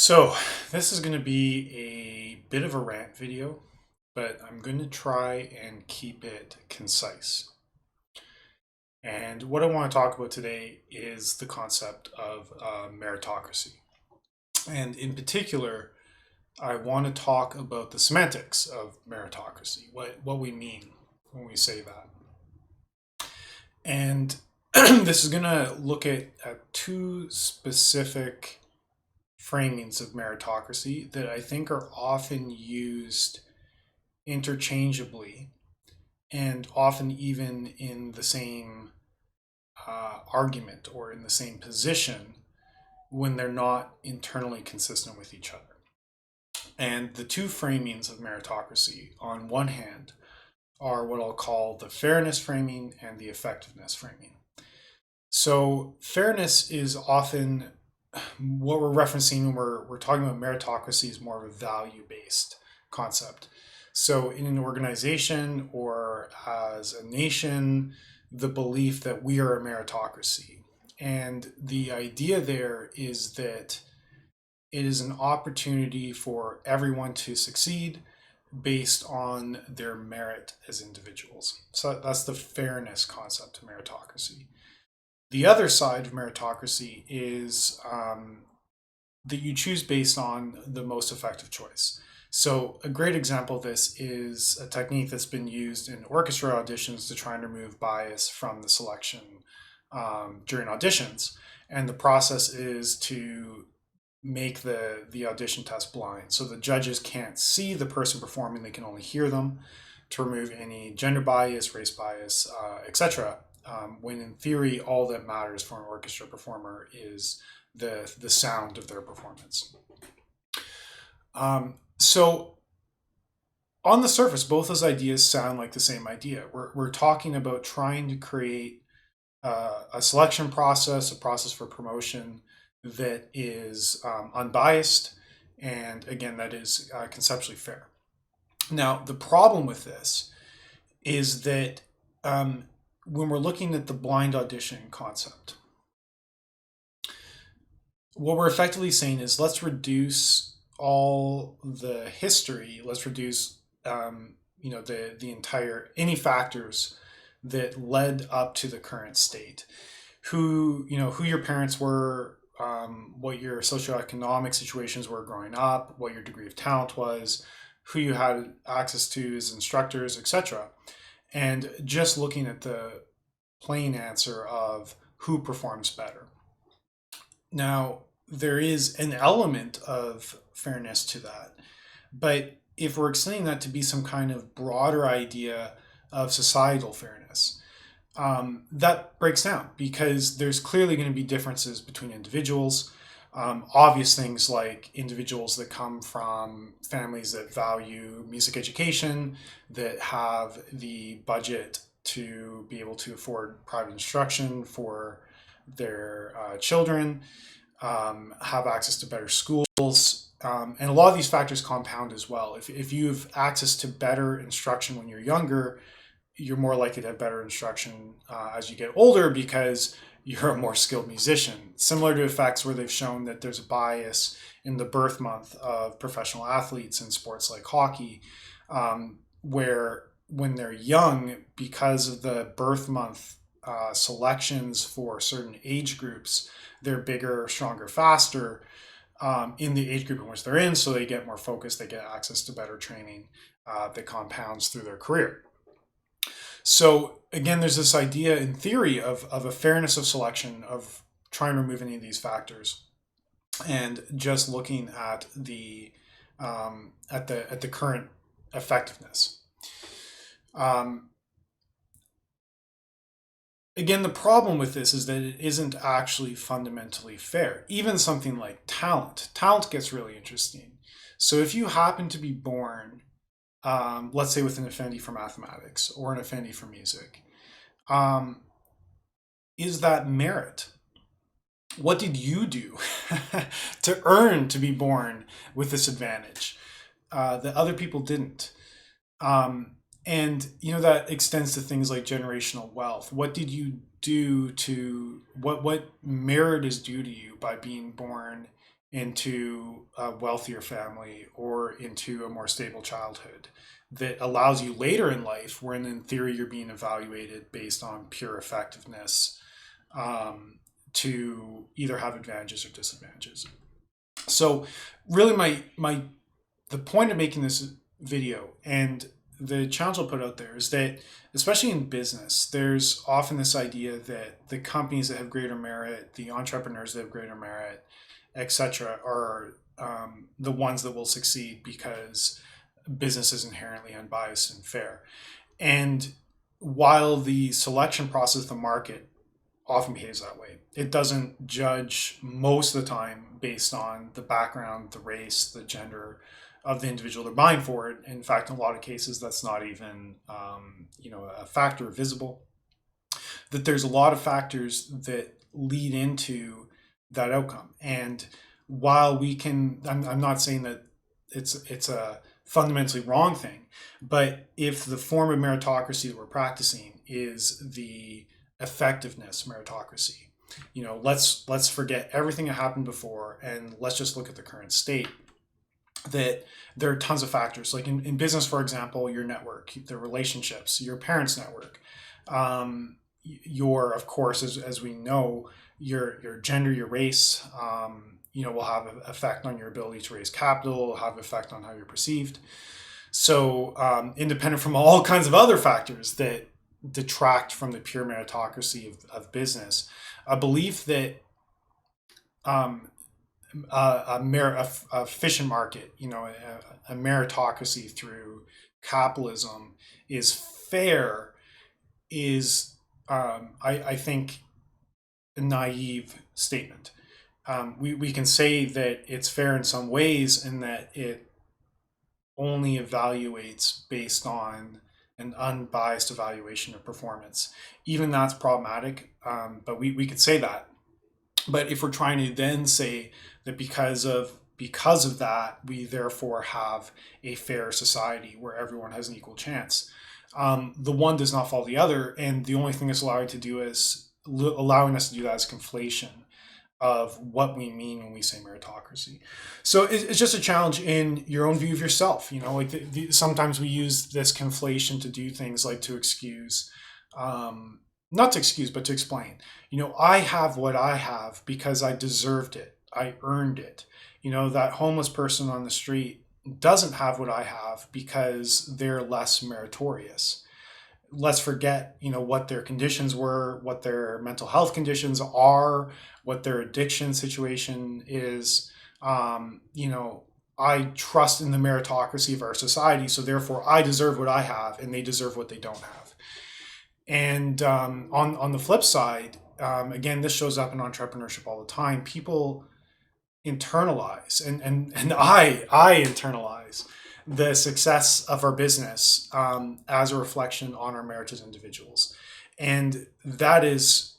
So, this is going to be a bit of a rant video, but I'm going to try and keep it concise. And what I want to talk about today is the concept of meritocracy. And in particular, I want to talk about the semantics of meritocracy, what we mean when we say that. And this is going to look at two specific framings of meritocracy that I think are often used interchangeably and often even in the same argument or in the same position when they're not internally consistent with each other. And the two framings of meritocracy, on one hand, are what I'll call the fairness framing and the effectiveness framing. So, fairness is often what we're referencing when we're talking about meritocracy is more of a value-based concept. So in an organization or as a nation, the belief that we are a meritocracy. And the idea there is that it is an opportunity for everyone to succeed based on their merit as individuals. So that's the fairness concept of meritocracy. The other side of meritocracy is that you choose based on the most effective choice. So a great example of this is a technique that's been used in orchestra auditions to try and remove bias from the selection during auditions. And the process is to make the audition test blind. So the judges can't see the person performing, they can only hear them, to remove any gender bias, race bias, etc. When in theory, all that matters for an orchestra performer is the sound of their performance. So on the surface, both those ideas sound like the same idea. We're talking about trying to create a selection process, a process for promotion that is unbiased, and again, that is conceptually fair. Now, the problem with this is that when we're looking at the blind audition concept, what we're effectively saying is let's reduce all the history, let's reduce the entire any factors that led up to the current state, who your parents were, what your socioeconomic situations were growing up, what your degree of talent was, who you had access to as instructors, etc. And just looking at the plain answer of who performs better. Now, there is an element of fairness to that, but if we're extending that to be some kind of broader idea of societal fairness, that breaks down because there's clearly going to be differences between individuals. Obvious things like individuals that come from families that value music education, that have the budget to be able to afford private instruction for their children, have access to better schools. And a lot of these factors compound as well. If you have access to better instruction when you're younger, you're more likely to have better instruction as you get older because you're a more skilled musician. Similar to effects where they've shown that there's a bias in the birth month of professional athletes in sports like hockey, where when they're young, because of the birth month selections for certain age groups, they're bigger, stronger, faster in the age group in which they're in, so they get more focused, they get access to better training that compounds through their career. So again, there's this idea in theory of a fairness of selection, of trying to remove any of these factors, and just looking at the current effectiveness. Again, the problem with this is that it isn't actually fundamentally fair. Even something like talent gets really interesting. So if you happen to be born, let's say with an affinity for mathematics or an affinity for music, is that merit? What did you do to earn to be born with this advantage that other people didn't? And that extends to things like generational wealth. What did you do to what merit is due to you by being born into a wealthier family or into a more stable childhood that allows you later in life, when in theory you're being evaluated based on pure effectiveness, to either have advantages or disadvantages. So really the point of making this video and the challenge I'll put out there is that, especially in business, there's often this idea that the companies that have greater merit, the entrepreneurs that have greater merit, etc., are the ones that will succeed because business is inherently unbiased and fair. And while the selection process of the market often behaves that way, it doesn't judge most of the time based on the background, the race, the gender of the individual they're buying for it. In fact, in a lot of cases, that's not even a factor visible. That there's a lot of factors that lead into that outcome. And while we can, I'm not saying that it's a fundamentally wrong thing, but if the form of meritocracy that we're practicing is the effectiveness meritocracy, let's forget everything that happened before and let's just look at the current state. That there are tons of factors, like in business, for example, your network, the relationships, your parents' network, your, of course, as we know, your gender, your race, will have an effect on your ability to raise capital, will have an effect on how you're perceived. So independent from all kinds of other factors that detract from the pure meritocracy of business, a belief that a efficient market, a meritocracy through capitalism is fair is, I think, a naive statement. We can say that it's fair in some ways in that it only evaluates based on an unbiased evaluation of performance. Even that's problematic, but we could say that. But if we're trying to then say that because of that, we therefore have a fair society where everyone has an equal chance, the one does not follow the other, and the only thing it's allowing us to do that is conflation of what we mean when we say meritocracy. So it's just a challenge in your own view of yourself. Sometimes we use this conflation to do things like to excuse, not to excuse, but to explain. I have what I have because I deserved it. I earned it. That homeless person on the street doesn't have what I have because they're less meritorious. Let's forget, what their conditions were, what their mental health conditions are, what their addiction situation is. I trust in the meritocracy of our society, so therefore I deserve what I have and they deserve what they don't have. And on the flip side, again, this shows up in entrepreneurship all the time. People internalize, and I internalize the success of our business as a reflection on our merit as individuals. And that is,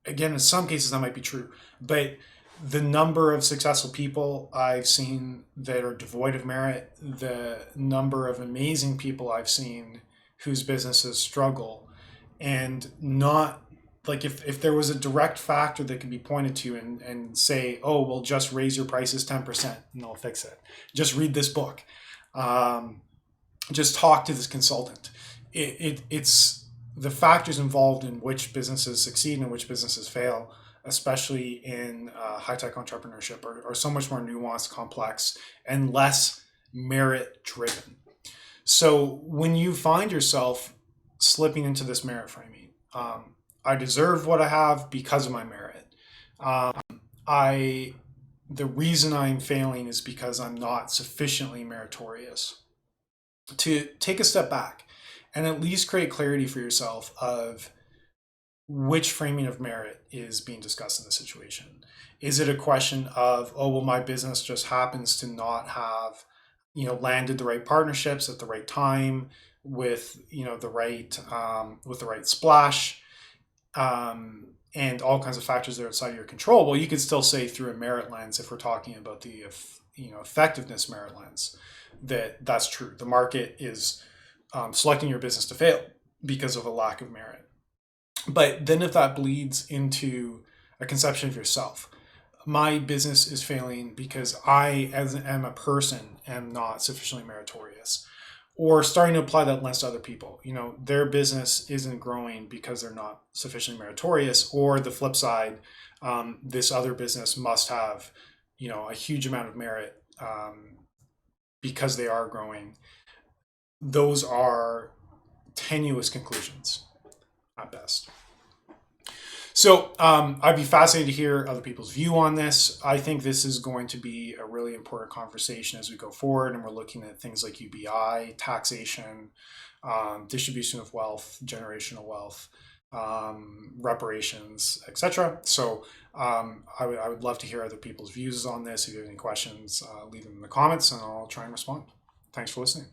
again, in some cases that might be true, but the number of successful people I've seen that are devoid of merit, the number of amazing people I've seen whose businesses struggle, and not like if there was a direct factor that could be pointed to and say, oh, well, just raise your prices 10% and they'll fix it. Just read this book. Just talk to this consultant. It's the factors involved in which businesses succeed and which businesses fail, especially in high-tech entrepreneurship, are so much more nuanced, complex, and less merit-driven. So when you find yourself slipping into this merit framing, I deserve what I have because of my merit. The reason I'm failing is because I'm not sufficiently meritorious. To take a step back and at least create clarity for yourself of which framing of merit is being discussed in the situation. Is it a question of, oh, well, my business just happens to not have, landed the right partnerships at the right time with, the right splash, and all kinds of factors that are outside of your control? Well, you could still say through a merit lens, if we're talking about the effectiveness merit lens, that's true. The market is selecting your business to fail because of a lack of merit. But then if that bleeds into a conception of yourself, my business is failing because I, as am a person, am not sufficiently meritorious. Or starting to apply that lens to other people. Their business isn't growing because they're not sufficiently meritorious. Or the flip side, this other business must have, a huge amount of merit because they are growing. Those are tenuous conclusions at best. So I'd be fascinated to hear other people's view on this. I think this is going to be a really important conversation as we go forward, and we're looking at things like UBI, taxation, distribution of wealth, generational wealth, reparations, etc. So I would love to hear other people's views on this. If you have any questions, leave them in the comments, and I'll try and respond. Thanks for listening.